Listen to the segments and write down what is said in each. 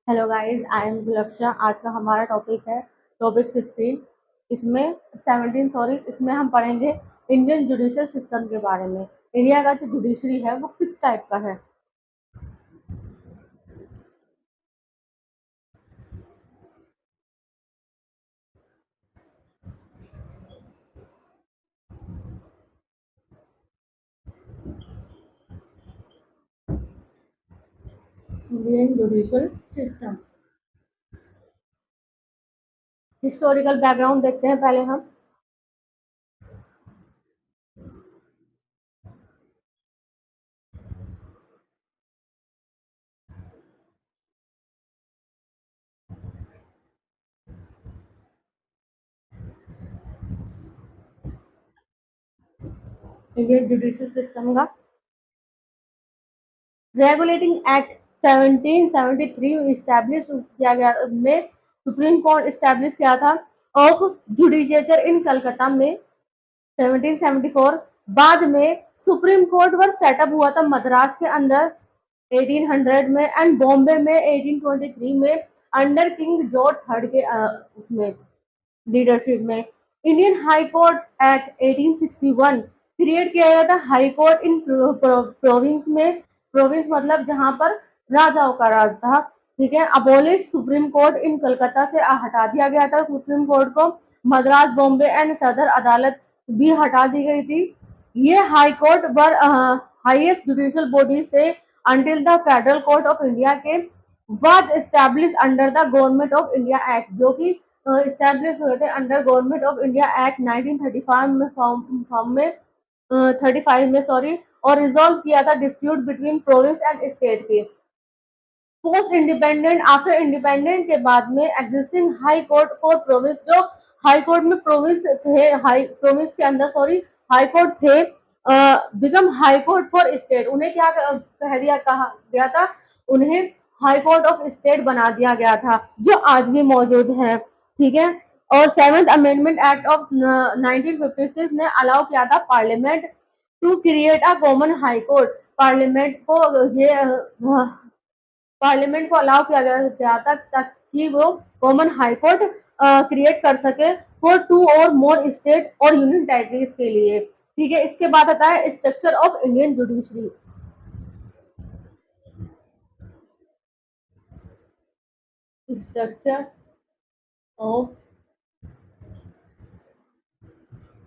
Hello guys, I am Gulfsha. आज का हमारा टॉपिक है टॉपिक 16। इसमें 17 सॉरी, इसमें हम पढ़ेंगे इंडियन जुडिशियल सिस्टम के बारे में। इंडिया का जो जुडिशरी है वो किस टाइप का है। Indian judicial system historical background देखते हैं पहले हम। इंडियन जुडिशियल सिस्टम का रेगुलेटिंग एक्ट 1773 इस्टेब्लिश किया गया में सुप्रीम कोर्ट इस्टेब्लिश किया था ऑफ जुडिशियचर इन कलकत्ता में 1774। बाद में सुप्रीम कोर्ट वर्क सेटअप हुआ था मद्रास के अंदर 1800 में एंड बॉम्बे में 1823 में अंडर किंग जॉर्ज थर्ड के उसमें लीडरशिप में। Indian high court act 1861 create किया गया था हाई कोर्ट इन प्रोविंस में। प्रोविंस मतलब जहां पर राजाओं का राज था। ठीक है, अबोलिश सुप्रीम कोर्ट इन कलकत्ता से हटा दिया गया था सुप्रीम कोर्ट को। मद्रास, बॉम्बे एंड सदर अदालत भी हटा दी गई थी। ये high court were highest judicial bodies थे until the federal court of India के was establish under the government of India act, जो कि इस्टेब्लिश हुए थे under government of India act 1935 में फॉर्म में 35 में सॉरी, और रिजॉल्व किया था dispute between province and state के। पोस्ट इंडिपेंडेंट आफ्टर इंडिपेंडेंट के बाद में existing high court for province, जो हाई कोर्ट में प्रोविंस थे, हाई प्रोविंस के अंदर सॉरी हाई कोर्ट थे, become high court for state. उन्हें क्या कह दिया कहा गया था, उन्हें हाई कोर्ट ऑफ स्टेट बना दिया गया था, जो आज भी मौजूद है। ठीक है, और सेवेंथ अमेंडमेंट एक्ट ऑफ 1956 ने अलाउ किया था parliament to create a common high court. Parliament को ये पार्लियामेंट को अलाउ किया गया था ताकि वो कॉमन हाई कोर्ट क्रिएट कर सके फॉर टू और मोर स्टेट और यूनियन टेरिटरीज के लिए। ठीक है, इसके बाद आता है structure of Indian judiciary. Structure of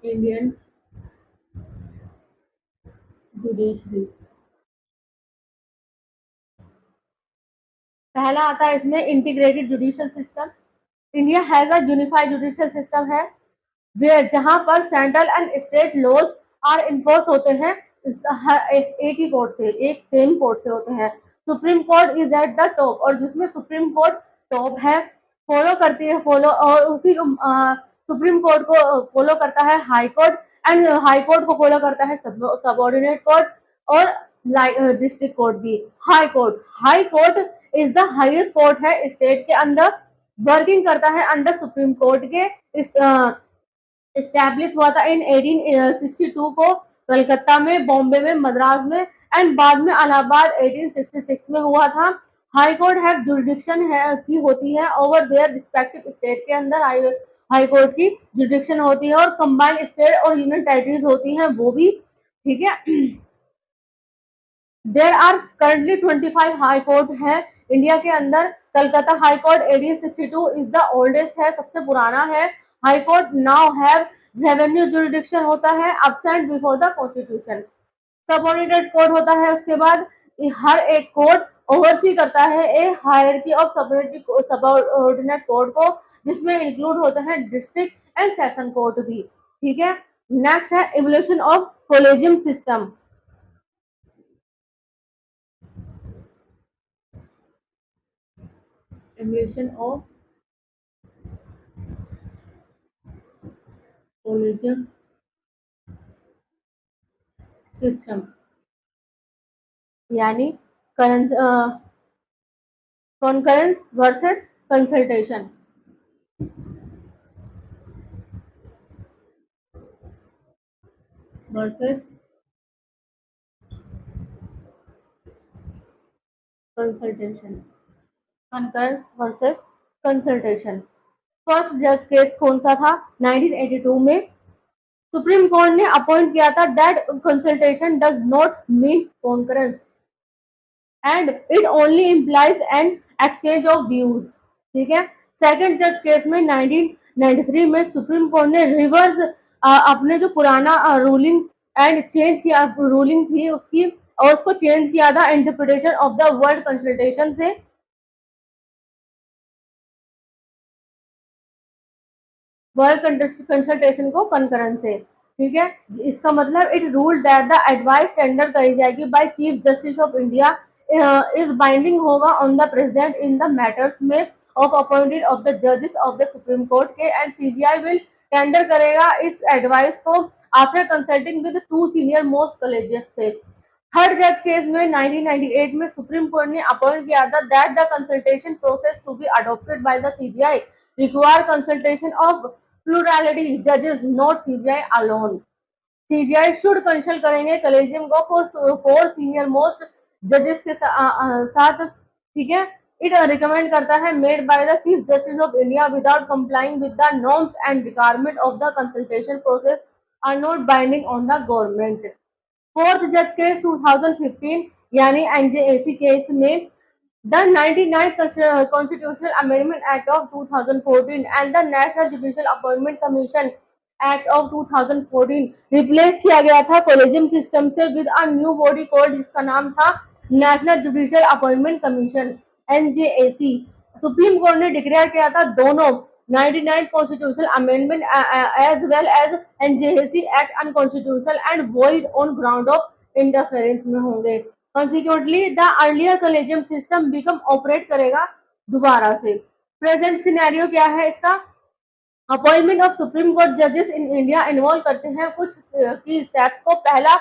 Indian judiciary, पहला आता है इसमें integrated judicial system. India has a unified judicial system है वे जहां पर central and state laws are enforce होते हैं एक ही कोर्ट से, एक सेम कोर्ट से होते हैं। Supreme court is at the top, और जिसमें सुप्रीम कोर्ट टॉप है, फॉलो करती है फॉलो, और उसी सुप्रीम कोर्ट को फॉलो करता है high court, and high court को फॉलो करता है सबऑर्डिनेट कोर्ट और डिस्ट्रिक्ट कोर्ट भी। High court is the highest court है स्टेट के अंदर, वर्किंग करता है अंडर सुप्रीम कोर्ट के। इस इस्टेब्लिश हुआ था इन 1862 को कलकत्ता में, बॉम्बे में, मद्रास में एंड बाद में इलाहाबाद 1866 में हुआ था। हाई कोर्ट हैव जुरिडिक्शन है की होती है ओवर देयर रिस्पेक्टिव स्टेट के अंदर हाई कोर्ट की जुरिडिक्शन होती है, और कंबाइंड स्टेट और यूनियन टेरिटरीज होती हैं वो भी। ठीक है, there are currently 25 high court है इंडिया के अंदर। Calcutta high court 1862 is the oldest है, सबसे पुराना है। High court now have revenue jurisdiction होता है absent before the constitution. Subordinate court होता है उसके बाद। हर एक कोर्ट ओवरसी करता है ए हायरार्की ऑफ सबऑर्डिनेट कोर्ट को, जिसमें इंक्लूड होते हैं डिस्ट्रिक्ट एंड सेशन कोर्ट भी। ठीक है, नेक्स्ट है evolution of collegium system. Evolution of collegium system यानी concurrence versus consultation. Versus consultation, concurrence versus consultation. First जज केस कौन सा था? 1982 में सुप्रीम कोर्ट ने अपॉइंट किया था that consultation does not mean concurrence and it only implies an exchange of views. ठीक है। सेकंड जज केस में 1993 में सुप्रीम कोर्ट ने रिवर्स अपने जो पुराना रूलिंग एंड चेंज किया, रूलिंग थी उसकी, और उसको चेंज किया था interpretation of the word consultation से वर्क कंसल्टेशन को कंकरेंस से। ठीक है। इसका मतलब it rule that the advice tender करी जाएगी by chief justice of India is binding होगा on the president in the matters में ऑफ अपॉइंटेड ऑफ द जजेस ऑफ द सुप्रीम कोर्ट के, एंड सीजीआई विल टेंडर करेगा इस advice को after consulting with two senior most colleges से। Third जज case में 1998 में सुप्रीम कोर्ट ने अपॉइंट किया था that the consultation process to be adopted by the CJI require consultation of plurality जजेस not CJI alone. CJI should consult करेंगे collegium को फोर सीनियर मोस्ट जजेस के साथ। ठीक है। इट रिकमेंड करता है made by the chief justice of India without complying with the norms and requirement of the consultation process are not binding on the government. Fourth जज case 2015 यानी NJAC case में the 99th Constitutional Amendment Act of 2014 and the National Judicial Appointment Commission Act of 2014 replace किया गया था collegium system से with a new body called जिसका नाम था national judicial appointment commission, NJAC. Supreme court ने declare किया था दोनों 99th constitutional amendment as well as NJAC act unconstitutional and void on ground of interference में होंगे। Consequently, the earlier collegium system become operate करेगा दोबारा से। प्रेजेंट सिनेरियो क्या है इसका? अपॉइंटमेंट ऑफ सुप्रीम कोर्ट जजेस इन इंडिया इन्वॉल्व करते हैं कुछ की स्टेप्स को। पहला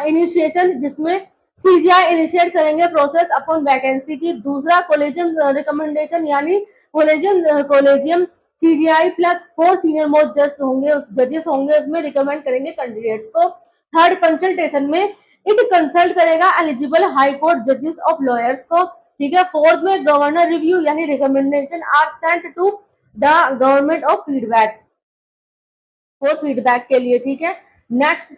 इनिशिएशन जिसमें सीजीआई इनिशिएट करेंगे प्रोसेस अपॉन वैकेंसी की। दूसरा कोलेजियम रिकमेंडेशन यानी collegium CGI plus four senior most जजेस होंगे उसमें रिकमेंड करेंगे कैंडिडेट्स को। थर्ड कंसल्टेशन में इट कंसल्ट करेगा एलिजिबल हाई कोर्ट जजेस ऑफ लॉयर्स को। ठीक है। फोर्थ में गवर्नर रिव्यू यानी recommendation are sent to the government of feedback, for feedback के लिए। ठीक है। नेक्स्ट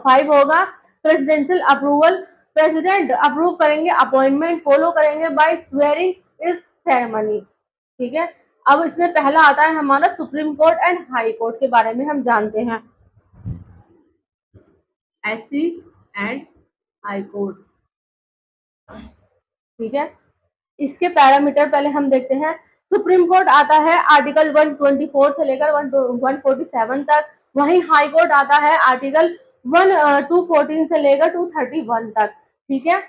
5 होगा प्रेसिडेंशियल अप्रूवल। प्रेसिडेंट अप्रूव करेंगे अपॉइंटमेंट, फॉलो करेंगे बाय स्वेरिंग इस सेरेमनी। ठीक है। अब इसमें पहला आता है हमारा supreme court and high court के बारे में हम जानते हैं, एससी एंड हाई कोर्ट। ठीक है। इसके पैरामीटर पहले हम देखते हैं। सुप्रीम कोर्ट आता है आर्टिकल 124 से लेकर 147 तक, वहीं हाई कोर्ट आता है आर्टिकल 214 से लेकर 231 तक। ठीक है।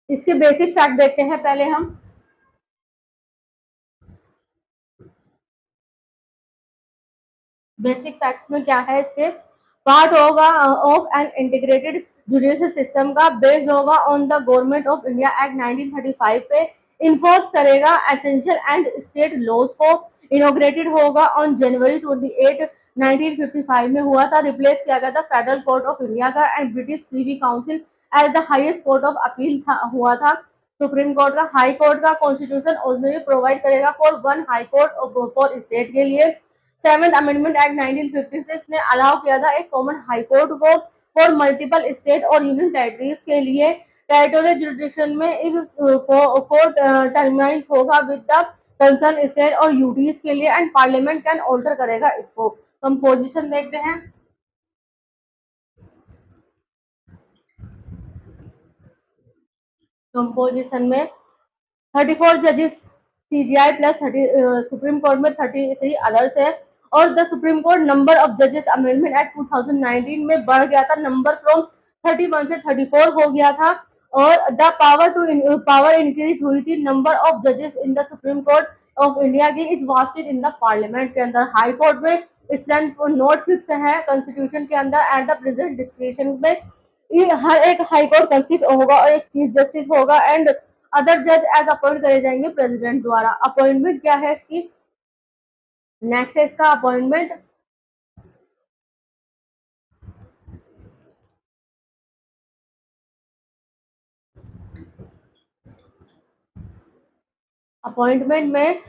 इसके बेसिक फैक्ट देखते हैं पहले हम। बेसिक फैक्ट्स में क्या है इसके? पार्ट होगा of an integrated judicial system का, बेस्ड होगा on the government of India act 1935 पे, इन्फोर्स करेगा एसेंशियल एंड स्टेट लॉज को। इनोग्रेटेड होगा ऑन जनवरी 28 1955 में हुआ था। रिप्लेस किया गया था फेडरल कोर्ट ऑफ इंडिया का and British privy council as the highest court of appeal हुआ था सुप्रीम कोर्ट का। हाई कोर्ट का कॉन्स्टिट्यूशन ओरिजिनली प्रोवाइड करेगा for one high court for state के लिए। सेवेंथ अमेंडमेंट एक्ट 1956 ने अलाउ किया था एक कॉमन हाई कोर्ट को फॉर मल्टीपल स्टेट और यूनियन टेरिटरीज के लिए। टेरिटोरियल जुडिशन में इस कोर्ट टर्मिनाइज होगा विद द कंसर्न स्टेट और यूटीज के लिए, एंड पार्लियामेंट कैन ऑल्टर करेगा इसको। कंपोजिशन देखते हैं। कंपोजिशन में 34 जजेस सीजीआई प्लस 30 सुप्रीम कोर्ट में 33 अदर्स है। और the supreme court number of जजेस अमेंडमेंट एक्ट 2019 में बढ़ गया था, नंबर फ्रॉम 31 से 34 हो गया था। और द पावर इंक्रीज हुई थी नंबर ऑफ जजेस in the supreme court of India की is vested in the parliament के अंदर। हाई कोर्ट में स्टैंड नोट फिक्स है कॉन्स्टिट्यूशन के अंदर एंड द प्रेजेंट डिस्क्रिप्शन में। हर एक हाई कोर्ट कंसिस्ट होगा और एक चीफ जस्टिस होगा एंड अदर जज एज अपॉइंट करे जाएंगे प्रेसिडेंट द्वारा। अपॉइंटमेंट क्या है इसकी? नेक्स्ट है इसका अपॉइंटमेंट। अपॉइंटमेंट में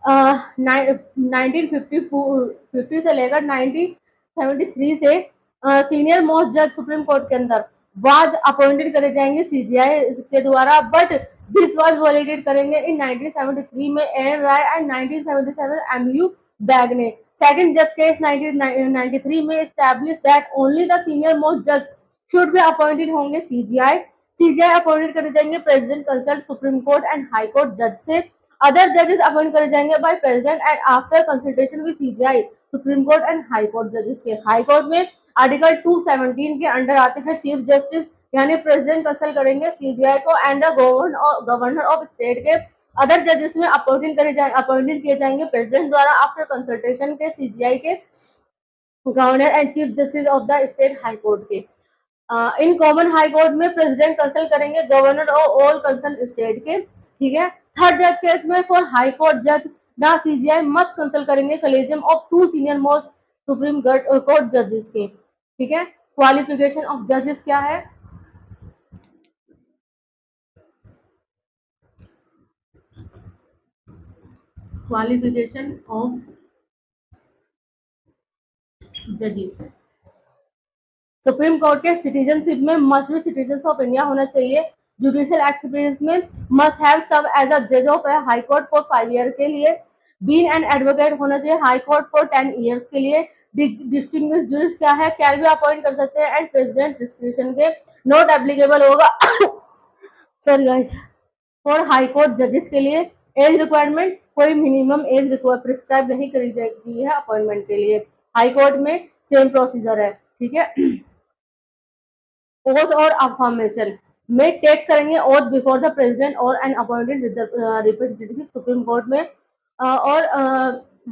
1950 से लेकर 1973 से सीनियर मोस्ट जज सुप्रीम कोर्ट के अंदर वाज अपॉइंटेड करे जाएंगे सीजीआई के द्वारा, बट दिस वाज वैलिडेट करेंगे इन 1973 में N Ray and 1977 MU Beg ने। सेकंड जज केस 1993 में establish that only the senior most जज शुड बी अपॉइंटेड होंगे सीजीआई। सीजीआई अपॉइंटेड करे जाएंगे president consult supreme court and high court जज से। अदर जजेस अपॉइंट करे जाएंगे by president and after consultation with CGI supreme court and high court जजेस के। हाई कोर्ट में आर्टिकल 217 के अंडर आते हैं चीफ जस्टिस, यानी प्रेसिडेंट कंसल्ट करेंगे सीजीआई को and the governor of state के। अदर जजेस में अपॉइंटेड किए जाएंगे प्रेसिडेंट द्वारा आफ्टर कंसल्टेशन के सीजीआई के governor and chief justice of the state high court के। इन कॉमन हाई कोर्ट में प्रेसिडेंट कंसल्ट करेंगे गवर्नर और ऑल कंसर्न स्टेट के। ठीक है। थर्ड जज केस में फॉर हाई कोर्ट जज द सीजीआई मस्ट कंसल्ट करेंगे collegium of 2 senior most supreme court जजेस के। ठीक है। क्वालिफिकेशन ऑफ जजेस क्या है? क्वालिफिकेशन ऑफ जजेस, सुप्रीम कोर्ट के सिटीजनशिप में must be citizen of India होना चाहिए। जुडिशियल एक्सपीरियंस में must have serve as a जज of high court for 5 year के लिए। बीन एंड एडवोकेट होना चाहिए हाई कोर्ट फॉर 10 ईयर्स के लिए। डिस्टिंग्विश जज क्या है? कैन भी अपॉइंट कर सकते हैं एंड प्रेसिडेंट डिस्क्रिप्शन के। नोट एप्लीकेबल होगा sorry guys for high court जजेस के लिए। एज रिक्वायरमेंट, कोई मिनिमम एज प्रिस्क्राइब नहीं करी जाएगी है अपॉइंटमेंट के लिए। हाई कोर्ट में सेम प्रोसीजर है। ठीक है। ओथ और अफर्मेशन में टेक करेंगे ओथ बिफोर द प्रेसिडेंट और an appointed representative supreme court में। और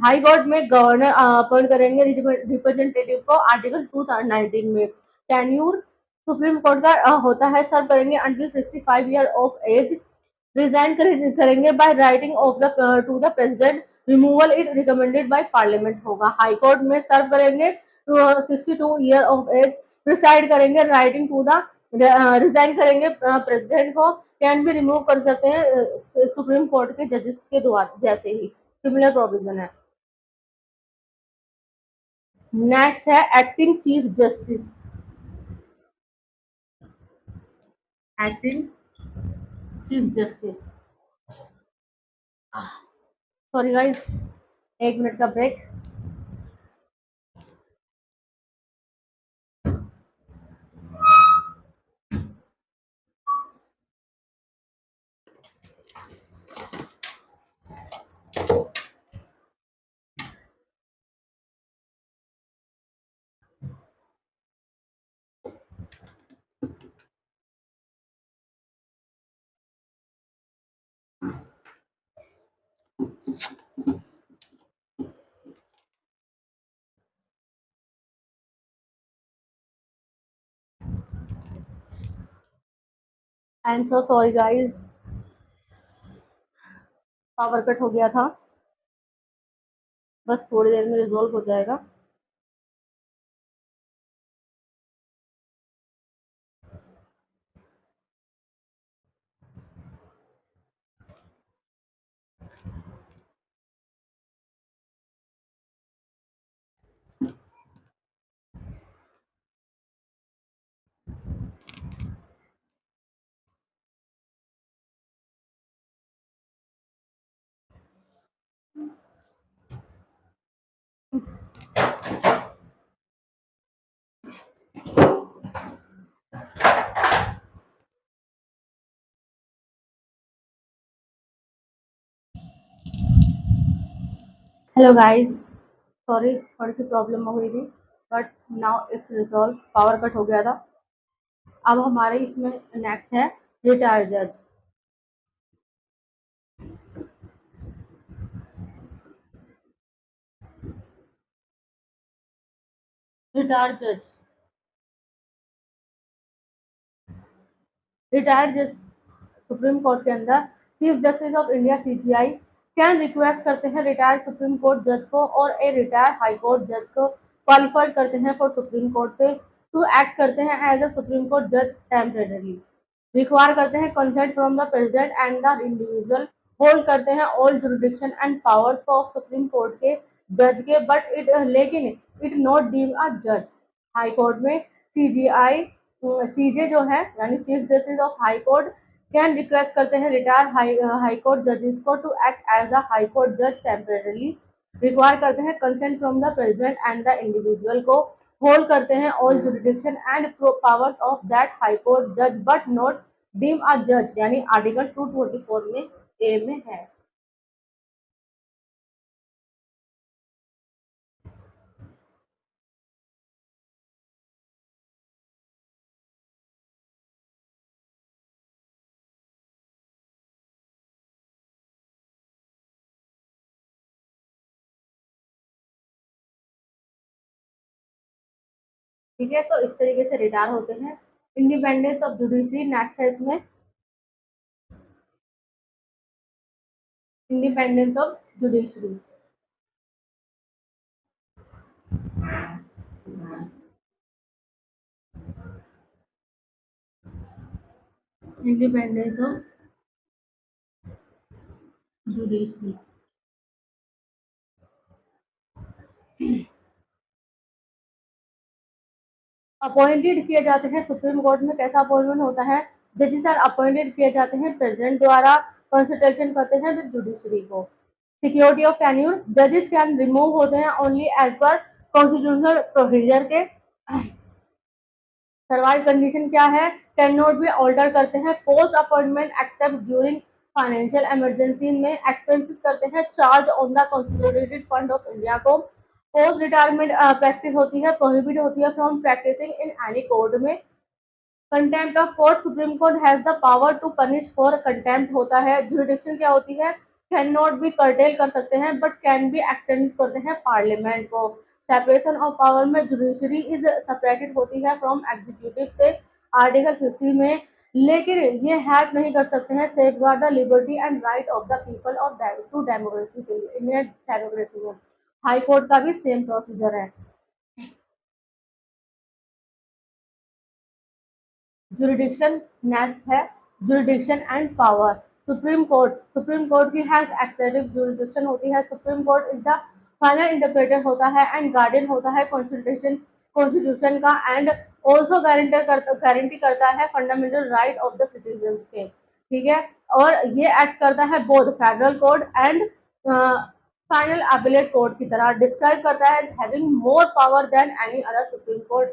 हाई कोर्ट में गवर्नर अपॉइंट करेंगे रिप्रेजेंटेटिव को आर्टिकल 2019 में। टेन्यूर सुप्रीम कोर्ट का होता है सर्व करेंगे until 65 year of age. Resign करेंगे by writing of the to the president. Removal it recommended by parliament होगा। हाई कोर्ट में सर्व करेंगे 62 ईयर ऑफ एज। प्रिसाइड करेंगे राइटिंग टू द रिजाइन करेंगे प्रेसिडेंट को। कैन भी remove कर सकते हैं सुप्रीम कोर्ट के जजेस के द्वारा जैसे ही सिमिलर प्रोविजन है। नेक्स्ट है acting chief justice. Acting chief justice, sorry guys 1 minute का break. I am so sorry guys, power cut हो गया था, बस थोड़ी देर में रिजॉल्व हो जाएगा। हेलो गाइस, सॉरी थोड़ी सी प्रॉब्लम हो गई थी, but now it's resolve. Power cut हो गया था। अब हमारे इसमें नेक्स्ट है रिटायर्ड जज। रिटायर्ड जज, रिटायर्ड जज सुप्रीम कोर्ट के अंदर chief justice of India CGI can request करते हैं रिटायर्ड सुप्रीम कोर्ट जज को और ए रिटायर्ड हाई कोर्ट जज को क्वालिफाइड करते हैं फॉर सुप्रीम कोर्ट से टू एक्ट करते हैं एज अ सुप्रीम कोर्ट जज टेम्परेरी। रिक्वायर करते हैं consent from the president and the individual hold करते हैं ऑल जुरिडिक्शन एंड पावर्स को ऑफ सुप्रीम कोर्ट के जज के, बट इट लेकिन इट नॉट डीम अ जज। हाई कोर्ट में सीजीआई सीजे जो है यानी chief justice of high court can request करते हैं रिटायर हाई कोर्ट जजेस को to act as a high court जज टेम्परेली, रिक्वायर करते हैं consent from the president and the individual को, होल्ड करते हैं all jurisdiction and powers of that high court जज बट नॉट डीम अ जज, यानी आर्टिकल 224 में ए में है। ठीक है, तो इस तरीके से रिटायर होते हैं। इंडिपेंडेंस ऑफ जुडिशरी नेक्स्ट है इसमें, independence of judiciary. Independence of judiciary appointed किए जाते हैं सुप्रीम कोर्ट में। कैसा अपॉइंटमेंट होता है? जजेस आर अपॉइंटेड किए जाते हैं प्रेसिडेंट द्वारा, कंसल्टेशन करते हैं विद जुडिशरी को। सिक्योरिटी ऑफ टेन्यूर, जजेस कैन रिमूव होते हैं ओनली एज पर कॉन्स्टिट्यूशनल प्रोसीजर के। सर्वाइव कंडीशन क्या है? कैन नॉट बी ऑल्टर करते हैं post appointment except during financial emergency में, एक्सपेंसेस करते हैं charge on the consolidated fund of India को। पोस्ट रिटायरमेंट प्रैक्टिस होती है, प्रोहिबिट होती है from practising in any court में। Contempt of court, supreme court has the power to punish for contempt होता है। जुरिडिक्शन क्या होती है? कैन नॉट बी कर्टेल कर सकते हैं बट कैन बी एक्सटेंड करते हैं पार्लियामेंट को। सेपरेशन ऑफ पावर में जुडिशरी इज सेपरेटेड होती है फ्रॉम एग्जीक्यूटिव से, आर्टिकल 50 में, लेकिन ये हेल्प नहीं कर सकते हैं safeguard the liberty and right of the people of to democracy के लिए। इंडियन डेमोक्रेसी में हाई कोर्ट का भी सेम प्रोसीजर है। जुरिडिक्शन नेक्स्ट है, jurisdiction and power. Supreme court की हैज एक्सक्लूसिव जुरिडिक्शन होती है। Supreme court is the final interpreter होता है एंड गार्डियन होता है कॉन्स्टिट्यूशन का, एंड ऑल्सो गारंटी करता है fundamental right of the citizens के। ठीक है, और ये एक्ट करता है both federal court and final appellate court की तरह। डिस्क्राइब करता है having more power than any other supreme court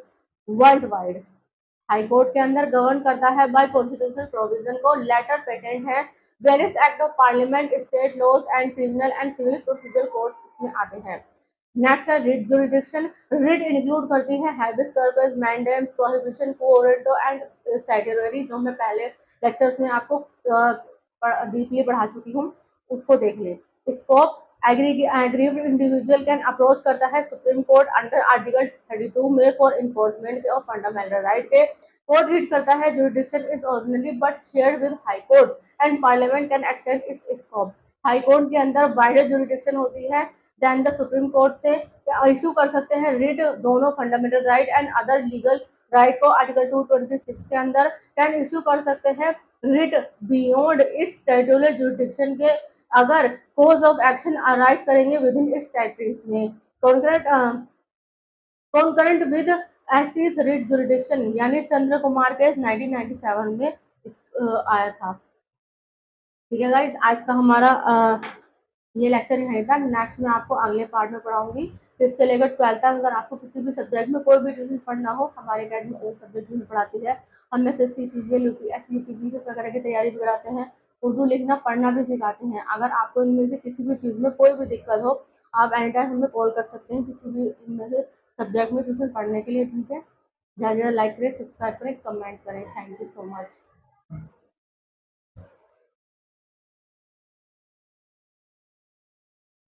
worldwide. High court के अंदर गवर्न करता है बाय कॉन्स्टिट्यूशनल प्रोविजन को। लेटर पेटेंट है। Various act of parliament, state laws and criminal and civil procedure codes इसमें आते हैं। नेक्स्ट है रिट जुरिडिक्शन। रिट इंक्लूड करती है हैबिस कॉर्पस, मैंडेम, प्रोहिबिशन, कोरेंटो एंड सेटिलरी, जो मैं पहले लेक्चर्स में आपको डीपली पढ़ा चुकी हूँ, उसको देख ले। Scope, aggrieved individual can approach करता है सुप्रीम कोर्ट अंडर आर्टिकल 32 में for enforcement of fundamental right के। कोर्ट रीड करता है jurisdiction is originally but shared with high court and parliament can extend इस स्कोप। हाई कोर्ट के अंदर wider jurisdiction होती है देन द सुप्रीम कोर्ट से इशू कर सकते हैं रिट दोनों fundamental right and other legal right को। आर्टिकल 226 के अंदर कैन इशू कर सकते हैं writ beyond it's territorial jurisdiction के, अगर कोर्स ऑफ एक्शन अराइज करेंगे विद इन इट्स टेरिटरीज में। कॉन्करेंट विद एसिस रिट जुरिडिक्शन, यानी चंद्र कुमार केस 1997 में आया था। ठीक है गाइस, आज का हमारा ये लेक्चर यहीं तक। नेक्स्ट मैं आपको अगले पार्ट में पढ़ाऊंगी। फिफ्थ से लेकर 12 तक अगर आपको किसी भी सब्जेक्ट में कोई भी ट्यूशन पढ़ना हो, हमारे अकेडमी ऑल सब्जेक्ट ट्यूशन पढ़ाती है। हम एसएससी, सीजीएल, यूपीएससी, यूपीपीसी वगैरह की तैयारी भी कराते हैं। उर्दू लिखना पढ़ना भी सिखाते हैं। अगर आपको इनमें से किसी भी चीज़ में कोई भी दिक्कत हो, आप एनी टाइम हमें कॉल कर सकते हैं किसी भी इनमें से सब्जेक्ट में ट्यूशन पढ़ने के लिए। ठीक है, ज़्यादा ज़्यादा लाइक करें, सब्सक्राइब करें, कमेंट करें। Thank you so much.